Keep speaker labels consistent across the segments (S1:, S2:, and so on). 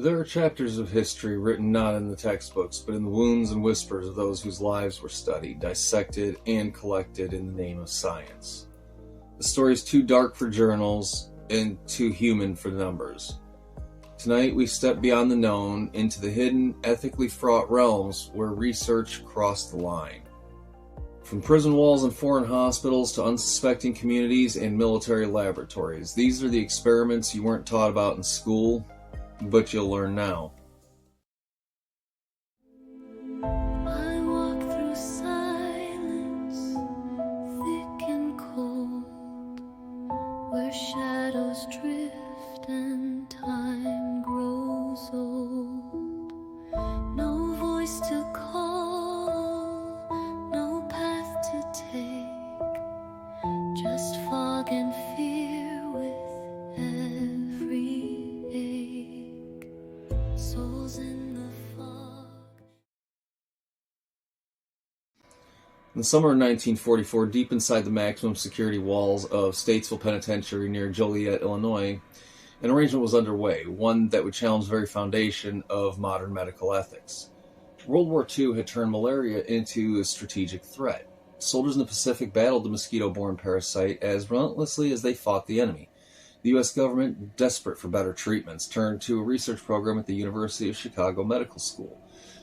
S1: There are chapters of history written not in the textbooks, but in the wounds and whispers of those whose lives were studied, dissected, and collected in the name of science. The story is too dark for journals and too human for numbers. Tonight we step beyond the known into the hidden, ethically fraught realms where research crossed the line. From prison walls and foreign hospitals to unsuspecting communities and military laboratories, these are the experiments you weren't taught about in school, but you'll learn now.
S2: I walk through silence, thick and cold, where shadows drift and time grows old. No voice to call, no path to take, just fog and fear with every ache. Souls in the fog.
S1: In the summer of 1944, deep inside the maximum security walls of Statesville Penitentiary near Joliet, Illinois, an arrangement was underway, one that would challenge the very foundation of modern medical ethics. World War II had turned malaria into a strategic threat. Soldiers in the Pacific battled the mosquito-borne parasite as relentlessly as they fought the enemy. The U.S. government, desperate for better treatments, turned to a research program at the University of Chicago Medical School,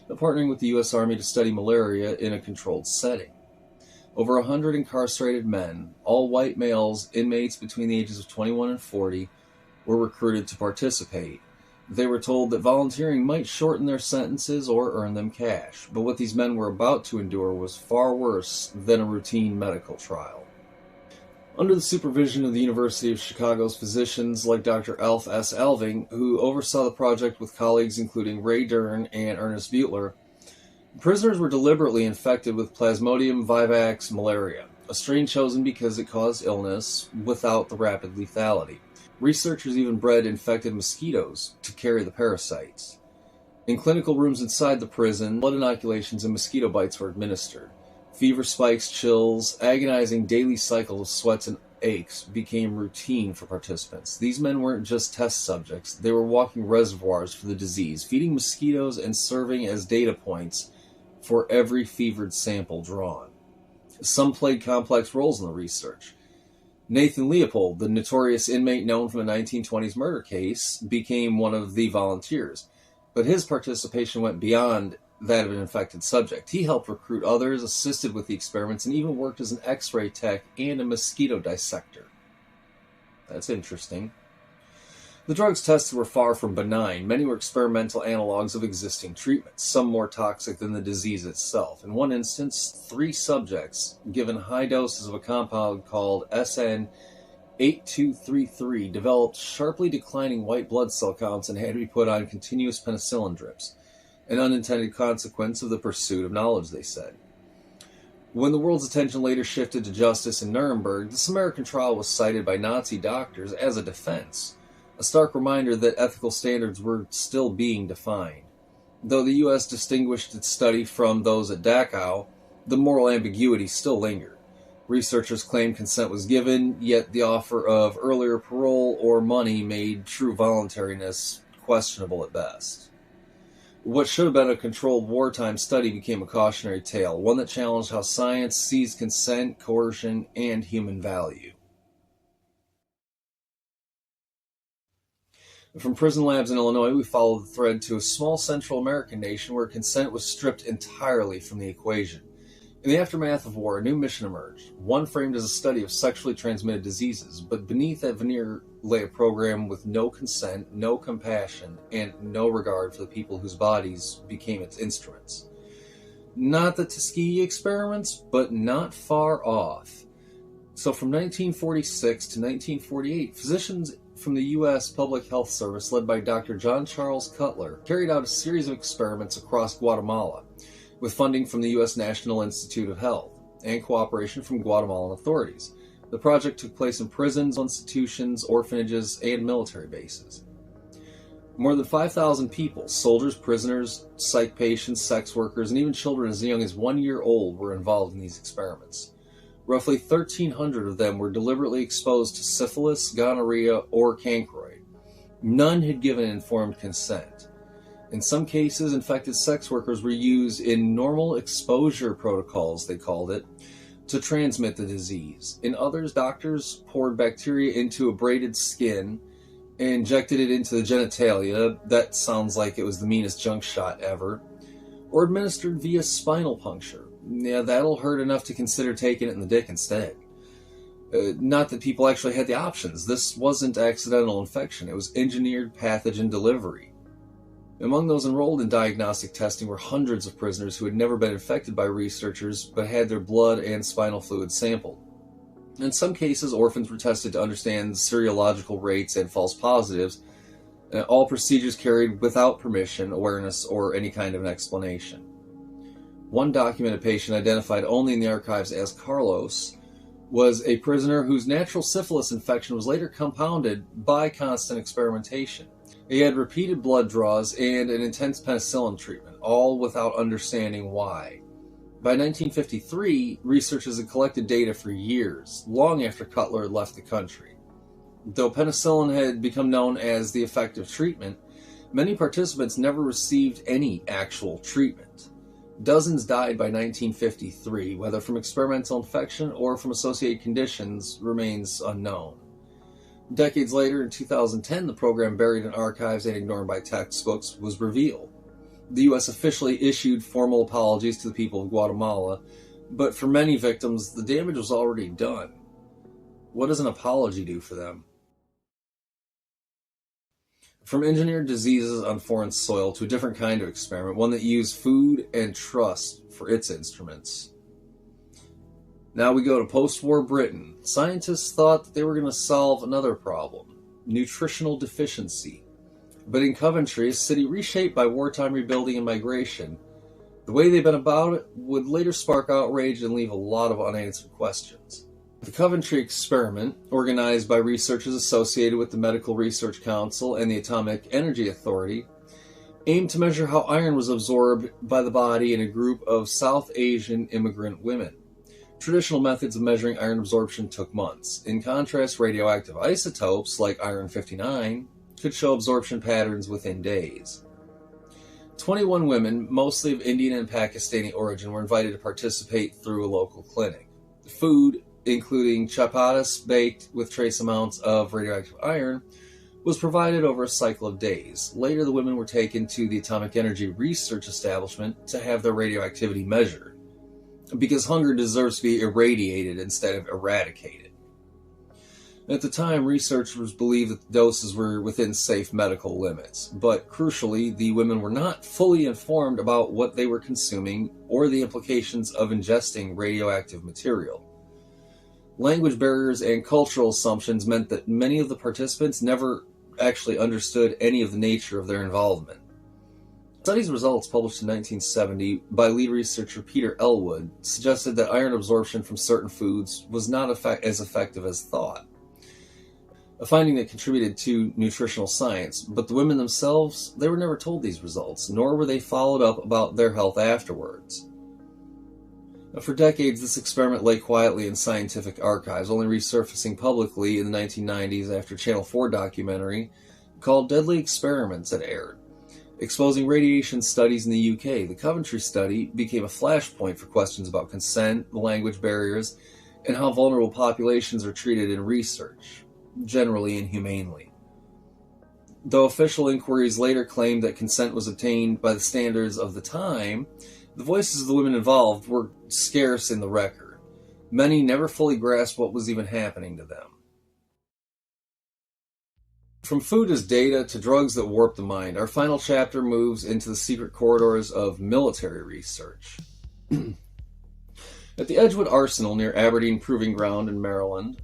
S1: partnering with the U.S. Army to study malaria in a controlled setting. Over 100 incarcerated men, all white males, inmates between the ages of 21 and 40, were recruited to participate. They were told that volunteering might shorten their sentences or earn them cash, but what these men were about to endure was far worse than a routine medical trial. Under the supervision of the University of Chicago's physicians like Dr. Alf S. Alving, who oversaw the project with colleagues including Ray Dern and Ernest Butler, prisoners were deliberately infected with Plasmodium vivax malaria, a strain chosen because it caused illness without the rapid lethality. Researchers even bred infected mosquitoes to carry the parasites. In clinical rooms inside the prison, blood inoculations and mosquito bites were administered. Fever spikes, chills, agonizing daily cycles of sweats and aches became routine for participants. These men weren't just test subjects, they were walking reservoirs for the disease, feeding mosquitoes and serving as data points for every fevered sample drawn. Some played complex roles in the research. Nathan Leopold, the notorious inmate known from the 1920s murder case, became one of the volunteers, but his participation went beyond that of an infected subject. He helped recruit others, assisted with the experiments, and even worked as an X-ray tech and a mosquito dissector. That's interesting. The drugs tested were far from benign. Many were experimental analogs of existing treatments, some more toxic than the disease itself. In one instance, 3 subjects, given high doses of a compound called SN8233, developed sharply declining white blood cell counts and had to be put on continuous penicillin drips, an unintended consequence of the pursuit of knowledge, they said. When the world's attention later shifted to justice in Nuremberg, this American trial was cited by Nazi doctors as a defense, a stark reminder that ethical standards were still being defined. Though the U.S. distinguished its study from those at Dachau, the moral ambiguity still lingered. Researchers claimed consent was given, yet the offer of earlier parole or money made true voluntariness questionable at best. What should have been a controlled wartime study became a cautionary tale, one that challenged how science sees consent, coercion, and human value. From prison labs in Illinois, we follow the thread to a small Central American nation where consent was stripped entirely from the equation. In the aftermath of war, a new mission emerged, one framed as a study of sexually transmitted diseases, but beneath that veneer lay a program with no consent, no compassion, and no regard for the people whose bodies became its instruments. Not the Tuskegee experiments, but not far off. So from 1946 to 1948, physicians from the U.S. Public Health Service, led by Dr. John Charles Cutler, carried out a series of experiments across Guatemala, with funding from the U.S. National Institute of Health and cooperation from Guatemalan authorities. The project took place in prisons, institutions, orphanages, and military bases. More than 5,000 people, soldiers, prisoners, psych patients, sex workers, and even children as young as 1 year old were involved in these experiments. Roughly 1,300 of them were deliberately exposed to syphilis, gonorrhea, or chancroid. None had given informed consent. In some cases, infected sex workers were used in normal exposure protocols, they called it, to transmit the disease. In others, doctors poured bacteria into abraded skin and injected it into the genitalia. That sounds like it was the meanest junk shot ever. Or administered via spinal puncture. Yeah, that'll hurt enough to consider taking it in the dick instead. Not that people actually had the options. This wasn't accidental infection. It was engineered pathogen delivery. Among those enrolled in diagnostic testing were hundreds of prisoners who had never been infected by researchers but had their blood and spinal fluid sampled. In some cases, orphans were tested to understand serological rates and false positives. All procedures carried without permission, awareness, or any kind of an explanation. One documented patient, identified only in the archives as Carlos, was a prisoner whose natural syphilis infection was later compounded by constant experimentation. He had repeated blood draws and an intense penicillin treatment, all without understanding why. By 1953, researchers had collected data for years, long after Cutler had left the country. Though penicillin had become known as the effective treatment, many participants never received any actual treatment. Dozens died by 1953, whether from experimental infection or from associated conditions remains unknown. Decades later, in 2010, the program, buried in archives and ignored by textbooks, was revealed. The U.S. officially issued formal apologies to the people of Guatemala, but for many victims, the damage was already done. What does an apology do for them? From engineered diseases on foreign soil to a different kind of experiment, one that used food and trust for its instruments. Now we go to post-war Britain. Scientists thought that they were going to solve another problem, nutritional deficiency. But in Coventry, a city reshaped by wartime rebuilding and migration, the way they've been about it would later spark outrage and leave a lot of unanswered questions. The Coventry experiment, organized by researchers associated with the Medical Research Council and the Atomic Energy Authority, aimed to measure how iron was absorbed by the body in a group of South Asian immigrant women. Traditional methods of measuring iron absorption took months. In contrast, radioactive isotopes, like iron-59, could show absorption patterns within days. 21 women, mostly of Indian and Pakistani origin, were invited to participate through a local clinic. Food, including chapatis baked with trace amounts of radioactive iron, was provided over a cycle of days. Later, the women were taken to the Atomic Energy Research Establishment to have their radioactivity measured, because hunger deserves to be irradiated instead of eradicated. At the time, researchers believed that the doses were within safe medical limits, but crucially, the women were not fully informed about what they were consuming or the implications of ingesting radioactive material. Language barriers and cultural assumptions meant that many of the participants never actually understood any of the nature of their involvement. The study's results, published in 1970 by lead researcher Peter Elwood, suggested that iron absorption from certain foods was not as effective as thought, a finding that contributed to nutritional science. But the women themselves, they were never told these results, nor were they followed up about their health afterwards. For decades, this experiment lay quietly in scientific archives, only resurfacing publicly in the 1990s after a Channel 4 documentary called Deadly Experiments had aired. Exposing radiation studies in the UK, the Coventry study became a flashpoint for questions about consent, language barriers, and how vulnerable populations are treated in research, generally inhumanely. Though official inquiries later claimed that consent was obtained by the standards of the time, the voices of the women involved were scarce in the record. Many never fully grasped what was even happening to them. From food as data to drugs that warp the mind, our final chapter moves into the secret corridors of military research. At the Edgewood Arsenal near Aberdeen Proving Ground in Maryland,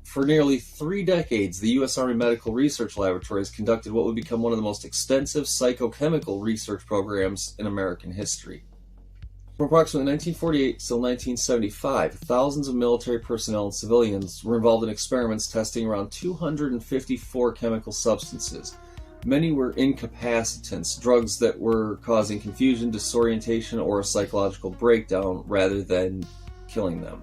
S1: for nearly 3 decades, the U.S. Army Medical Research Laboratory has conducted what would become one of the most extensive psychochemical research programs in American history. From approximately 1948 till 1975, thousands of military personnel and civilians were involved in experiments testing around 254 chemical substances. Many were incapacitants, drugs that were causing confusion, disorientation, or a psychological breakdown rather than killing them.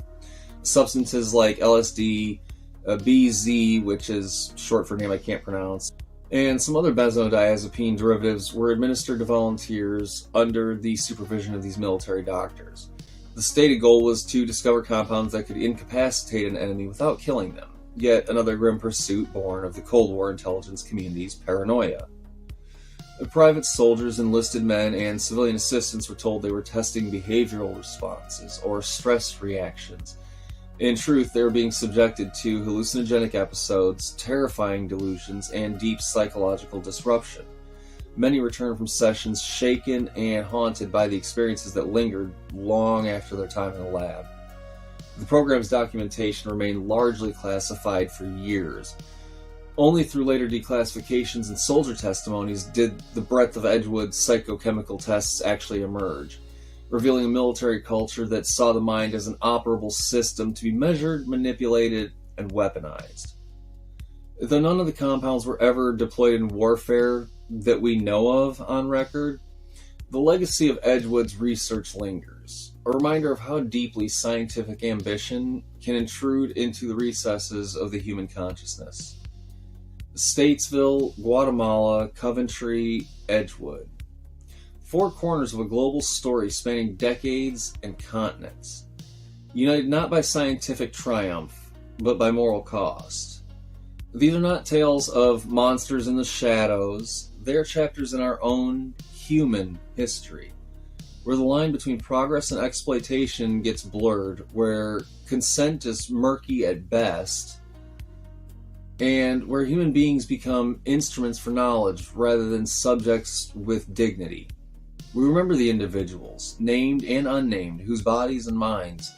S1: Substances like LSD, BZ, which is short for a name I can't pronounce, And some other benzodiazepine derivatives were administered to volunteers under the supervision of these military doctors. The stated goal was to discover compounds that could incapacitate an enemy without killing them, yet another grim pursuit born of the Cold War intelligence community's paranoia. The private soldiers, enlisted men, and civilian assistants were told they were testing behavioral responses or stress reactions. In truth, they were being subjected to hallucinogenic episodes, terrifying delusions, and deep psychological disruption. Many returned from sessions shaken and haunted by the experiences that lingered long after their time in the lab. The program's documentation remained largely classified for years. Only through later declassifications and soldier testimonies did the breadth of Edgewood's psychochemical tests actually emerge, revealing a military culture that saw the mind as an operable system to be measured, manipulated, and weaponized. Though none of the compounds were ever deployed in warfare that we know of on record, the legacy of Edgewood's research lingers, a reminder of how deeply scientific ambition can intrude into the recesses of the human consciousness. Statesville, Guatemala, Coventry, Edgewood. 4 corners of a global story spanning decades and continents, united not by scientific triumph, but by moral cost. These are not tales of monsters in the shadows, they are chapters in our own human history, where the line between progress and exploitation gets blurred, where consent is murky at best, and where human beings become instruments for knowledge rather than subjects with dignity. We remember the individuals, named and unnamed, whose bodies and minds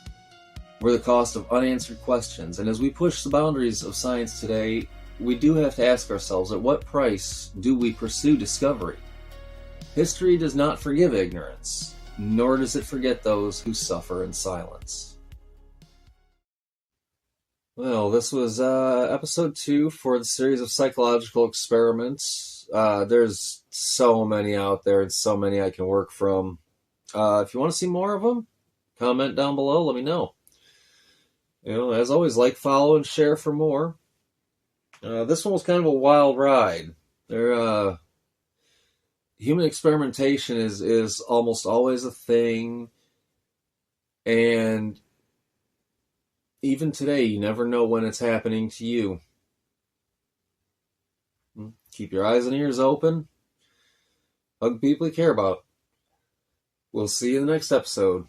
S1: were the cost of unanswered questions, and as we push the boundaries of science today, we do have to ask ourselves, at what price do we pursue discovery? History does not forgive ignorance, nor does it forget those who suffer in silence. Well, this was episode 2 for the series of psychological experiments. There's so many out there and so many I can work from. If you want to see more of them, comment down below, let me know. As always, like, follow, and share for more. This one was kind of a wild ride. Human experimentation is almost always a thing, and even today, you never know when it's happening to you. Keep your eyes and ears open. Hug people you care about. We'll see you in the next episode.